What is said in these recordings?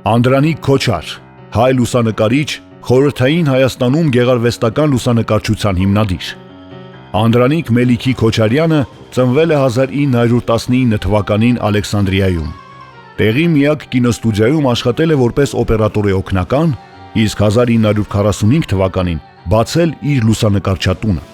Անդրանիկ Քոչար, հայ լուսանկարիչ, խորհրդային Հայաստանում գեղարվեստական լուսանկարչության հիմնադիր։ Անդրանիկ Մելիքի Քոչարյանը ծնվել է 1919 թվականին Ալեքսանդրիայում։ Տեղի միակ կինոստուդիայում աշխատել է որպես օպերատորի օգնական, իսկ 1945 թվականին բացել իր լուսանկարչատունը։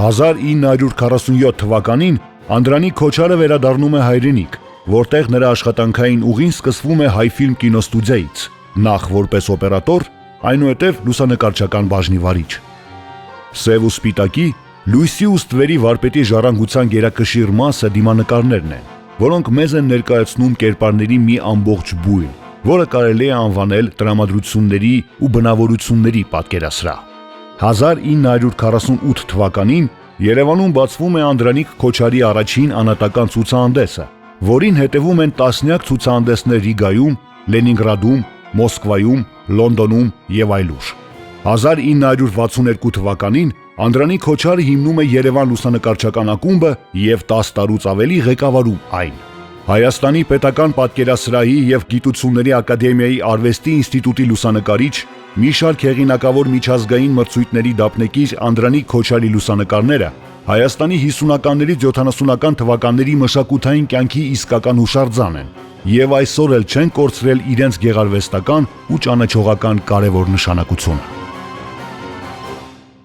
1947 թվականին Անդրանիկ Քոչարը վերադառնում է հայրենիք, որտեղ նրա աշխատանքային ուղին սկսվում է Հայֆիլմ կինոստուդիայից, նախ որպես օպերատոր, այնուհետև լուսանկարչական բաժնի վարիչ։ Սև ու սպիտակի, լույսի ու ստվերի վարպետի ժառանգության գերակշիռ մասը դիմանկարներն են, որոնք մեզ են ներկայացնում կերպարների մի ամբողջ բույն, որը կարելի է անվանել տրամադրությունների ու բնավորությունների պատկերասրահ։ 1948 թվականին Երևանում բացվում է Անդրանիկ Քոչարի առաջին անհատական ցուցահանդեսը, որին հետևում են տասնյակ ցուցահանդեսներ Ռիգայում, Լենինգրադում, Մոսկվայում, Լոնդոնում եւ այլուր։ 1962 թվականին Անդրանիկ Քոչարը հիմնում է Երևան լուսանկարչական ակումբը եւ 10 տարուց ավելի ղեկավարում այն։ Հայաստանի պետական պատկերասրահի եւ Գիտությունների ակադեմիայի արվեստի ինստիտուտի լուսանկարիչ, մի շարք հեղինակավոր միջազգային մրցույթների դափնեկիր Անդրանիկ Քոչարի լուսանկարները Հայաստանի 50-ականներից 70-ական թվականների մշակութային կյանքի իսկական հուշարձան են եւ այսօր էլ չեն կորցրել իրենց գեղարվեստական ու ճանաչողական կարևոր նշանակությունը։